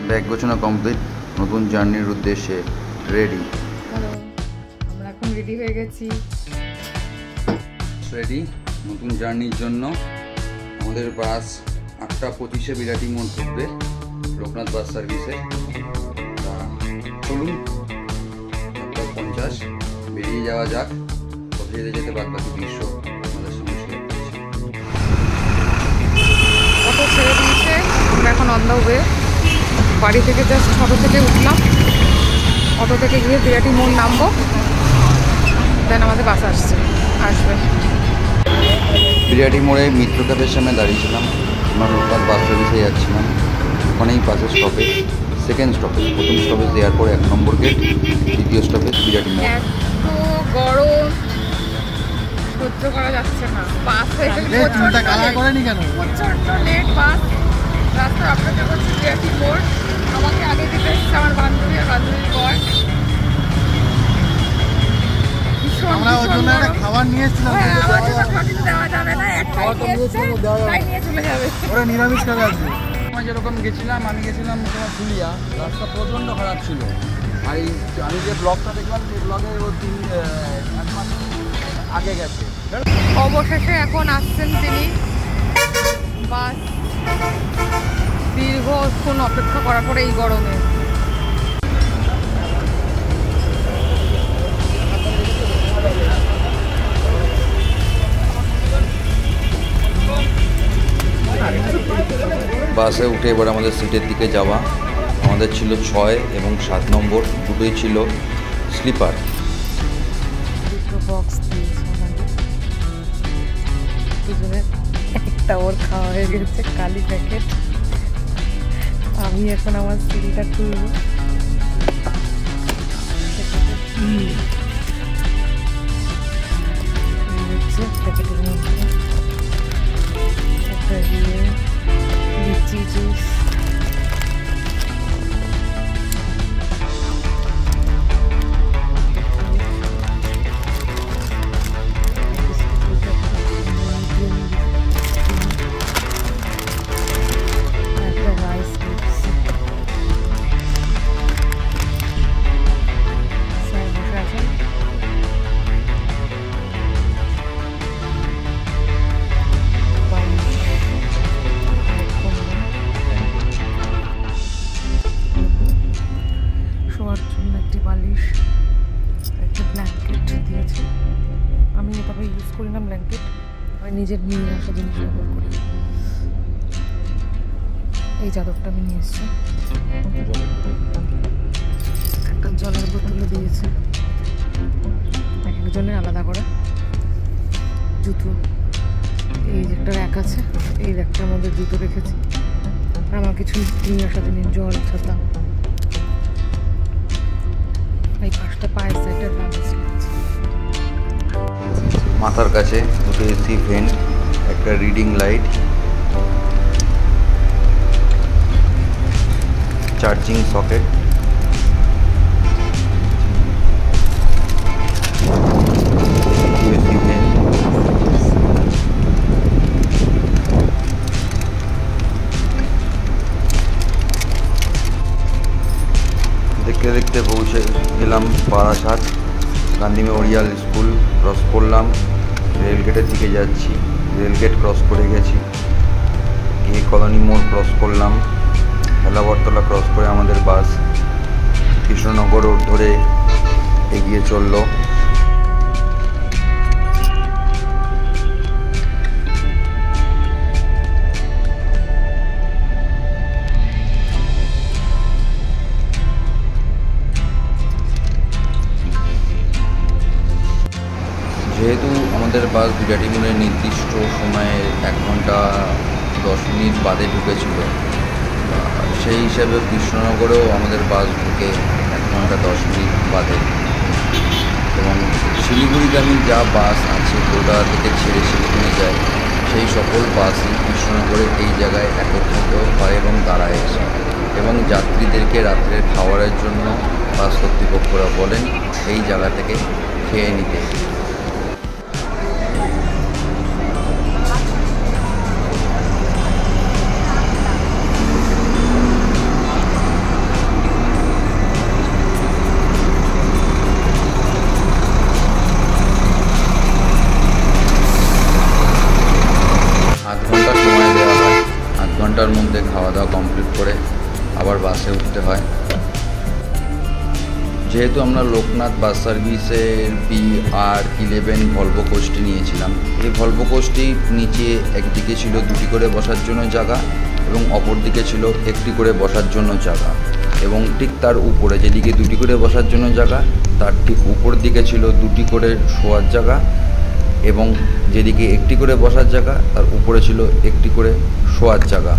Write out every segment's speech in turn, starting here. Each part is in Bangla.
ব্যাগ গোছানো কমপ্লিট, নতুন জার্নির উদ্দেশ্যে রেডি। হ্যালো, আমরা এখন রেডি হয়ে গেছি। রেডি নতুন জার্নির জন্য। আমাদের বাস 8:25-এ বিরাটি মোড় ঢুকবে লোকনাথ বাস সার্ভিসে। চলুন 8:50 বেরিয়ে যাওয়া যাক। কোথায় যেতে যেতে বাদ বাকি দৃশ্য আমাদের সঙ্গে শেয়ার করছি। অটো ছেড়ে দিয়েছে, আমরা এখন অন দ্য ওয়ে। বাড়ি থেকে জাস্ট অটো থেকে উঠলাম, অটো থেকে গিয়ে বিরাটি মোড় নামবো, দেন আমাদের বাস আসবে। বিরাটি মোড়ে মিত্র ক্যাফের সামনে দাঁড়িয়েছিলাম। আমরা লোকনাথ বাস সার্ভিসে যাচ্ছিলাম। ওখানেই বাসের স্টপেজ, সেকেন্ড স্টপেজ, প্রথম স্টপেজ এয়ারপোর্ট 1 নম্বর গেট, দ্বিতীয় স্টপেজ বিরাটি মোড়। এত গরম সহ্য করা যাচ্ছে না। বাস প্রচন্ড লেট। বাস রাস্তায় অপেক্ষা করছি বিরাটি মোড়। আমাকে আগে দিতে এসেছে আমার বান্ধবী আর বান্ধবীর পর। খাবার নিয়ে এসেছিলাম, নিরামিষ খাবার আছে। যেরকম গেছিলাম, আমি গেছিলাম তোমার ফুলিয়া, রাস্তা প্রচণ্ড খারাপ ছিল। আর আমি যে ব্লগটা দেখলাম, সেই ব্লগে ও 1 মাস আগে গেছে। অবশেষে এখন আসছেন তিনি। বাস দীর্ঘক্ষণ অপেক্ষা করার পরে এই গরমে বাসে উঠে এবার আমাদের সিটের দিকে যাওয়া। আমাদের ছিল 6 এবং 7 নম্বর, দুটোই ছিল স্লিপার। দুটো বক্স দিয়েছে আমাদের, দুজনের একটা ওর খাওয়া হয়ে গেছে, কালি প্যাকেট। আমি এখন আমার সিলটা খুলবো। প্যাকেটের মধ্যে একটা দিয়ে লিচি জুস, একটা রাইস চিপস। স্যার বসে আছেন। শোয়ার জন্য একটি বালিশ, একটা ব্ল্যাঙ্কেট দিয়েছে। আমি তবে ইউজ করি না ব্ল্যাঙ্কেট, আমি নিজের নিয়ে আসা জিনিস ব্যবহার করি। এই চাদরটা আমি নিয়ে এসেছি। একটা জলের বোতলও দিয়েছে, এক একজনের আলাদা করে। জুতো, এই যে একটা র্যাক আছে, এই র্যাকটার মধ্যে জুতো রেখেছি। আর আমার কিছু নিয়ে আসা জিনিস, জল, ছাতা। এই পাঁচটা পায়ের সাইডের লাগেজ। মাথার কাছে দুটো এসি ফ্যান, একটা reading light, charging socket, AC fan. দেখতে দেখতে পৌঁছে গেলাম Barasat. Gandhi Memorial school cross করলাম, রেলগেটের দিকে যাচ্ছি। রেলগেট ক্রস করে গেছি, গিয়ে কলোনি মোড় ক্রস করলাম। হেলাবরতলা ক্রস করে আমাদের বাস কৃষ্ণনগর রোড ধরে এগিয়ে চললো। যেহেতু আমাদের বাস বিরাটি মোড়ের নির্দিষ্ট সময়ে 1 ঘন্টা 10 মিনিট বাদে ঢুকেছিল, সেই হিসাবে কৃষ্ণনগরেও আমাদের বাস ঢুকে 1 ঘন্টা 10 মিনিট বাদে। এবং শিলিগুড়িগামী যা বাস আছে কলকাতা থেকে ছেড়ে শিলিগুড়ি যায়, সেই সকল বাসই কৃষ্ণনগরের এই জায়গায় একত্রিত হয় এবং দাঁড়ায় এসে। এবং যাত্রীদেরকে রাত্রের খাবারের জন্য বাস কর্তৃপক্ষরা বলেন এই জায়গা থেকে খেয়ে নিতে। আবার বাসে উঠতে হয়। যেহেতু আমরা লোকনাথ বাস সার্ভিসের BR11 ভলভো কোচটি নিয়েছিলাম, এই ভলভো কোচটি নিচে একদিকে ছিল 2টি করে বসার জন্য জায়গা এবং অপর দিকে ছিল 1টি করে বসার জন্য জায়গা, এবং ঠিক তার উপরে যেদিকে 2টি করে বসার জন্য জায়গা তার ঠিক উপর দিকে ছিল 2টি করে শোয়ার জায়গা, এবং যেদিকে 1টি করে বসার জায়গা তার উপরে ছিল 1টি করে শোয়ার জায়গা।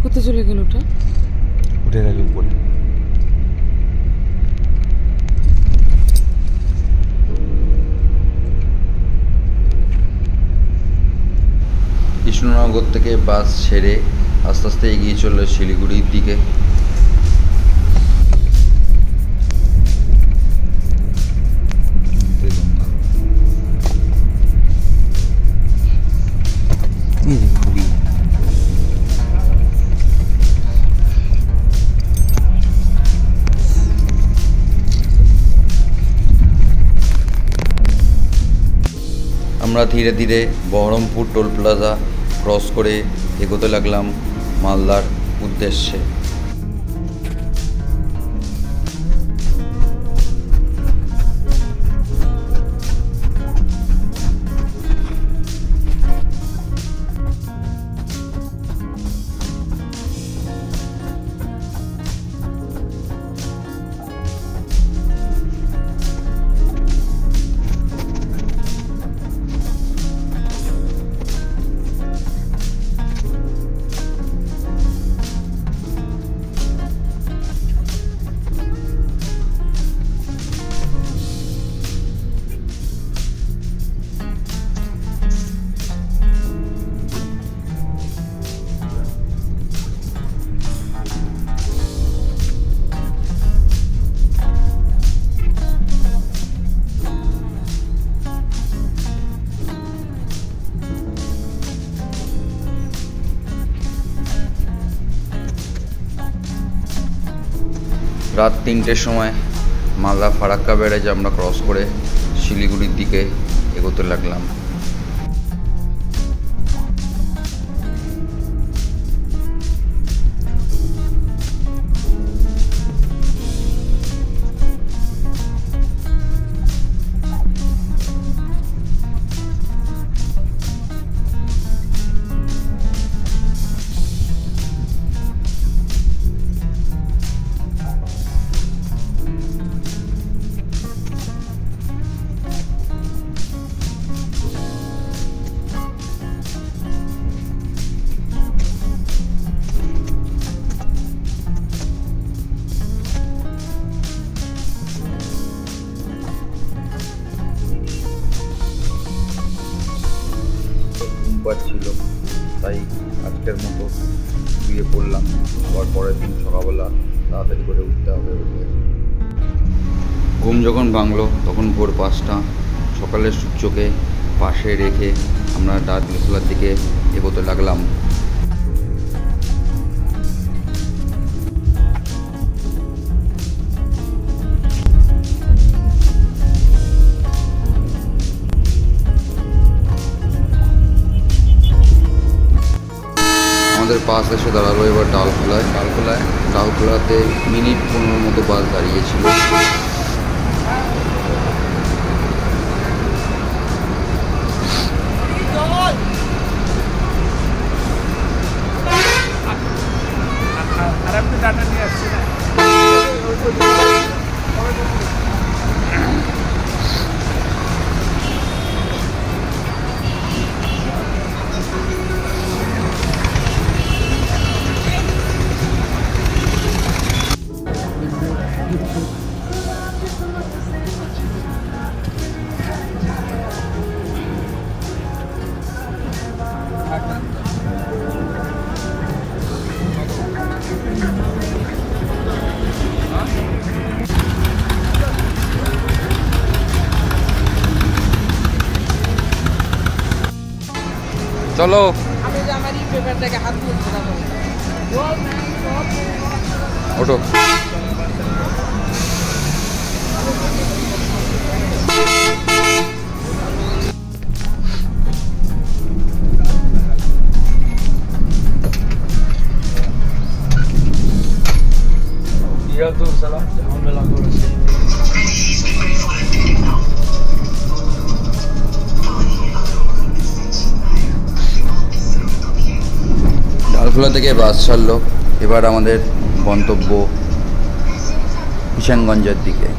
কোথায় চলে গেল ওটা? উঠে গেছে উপরে। কৃষ্ণনগর থেকে বাস ছেড়ে আস্তে আস্তে এগিয়ে চলল শিলিগুড়ির দিকে। আমরা ধীরে ধীরে বহরমপুর টোল প্লাজা ক্রস করে এগোতে লাগলাম মালদার উদ্দেশ্যে। রাত 3টের সময় মালদা ফারাক্কা ব্যারেজ আমরা ক্রস করে শিলিগুড়ির দিকে এগোতে লাগলাম। ছিল তাই আজকের মতো শুয়ে পড়লাম, আবার পরের দিন সকালবেলা তাড়াতাড়ি করে উঠতে হবে। ঘুম যখন ভাঙলো তখন ভোর 5টা। সকালের সূর্যকে পাশে রেখে আমরা ডার্জিলিংয়ের দিকে এগোতে লাগলাম। আমাদের বাস এসে দাঁড়ালো এবার ডালখোলাতে মিনিট 15 মতো বাস দাঁড়িয়েছিল। চলো ওঠো। বটতলা থেকে বাস ছাড়লো। এবার আমাদের গন্তব্য কিষানগঞ্জের দিকে।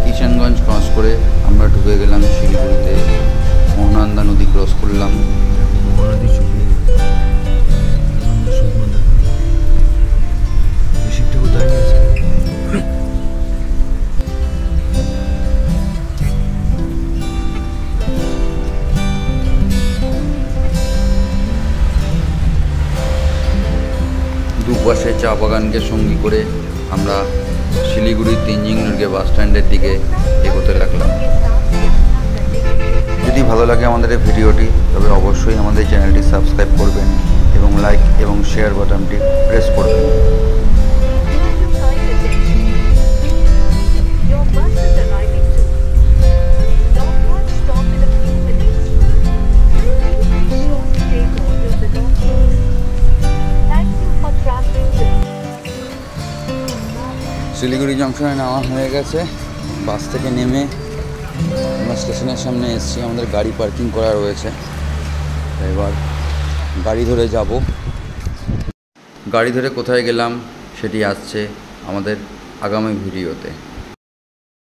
কিষানগঞ্জ ক্রস করে আমরা ঢুকে গেলাম শিলিগুড়িতে। মহানন্দা নদী ক্রস করলাম। মহানদী ছবি শিবটা কোথায় গেছে? দুপাশে চা বাগানকে সঙ্গী করে আমরা শিলিগুড়ির তেনজিং নর্গে বাস স্ট্যান্ডের দিকে এগোতে লাগলাম। যদি ভালো লাগে আমাদের এই ভিডিওটি, তবে অবশ্যই আমাদের চ্যানেলটি সাবস্ক্রাইব করবেন এবং লাইক এবং শেয়ার বাটনটি প্রেস করবেন। শিলিগুড়ি জংশনে নামা হয়ে গেছে। বাস থেকে নেমে আমরা স্টেশনের সামনে এসেছি। আমাদের গাড়ি পার্কিং করা রয়েছে। এবার গাড়ি ধরে যাব। গাড়ি ধরে কোথায় গেলাম সেটি আসছে আমাদের আগামী ভিডিওতে।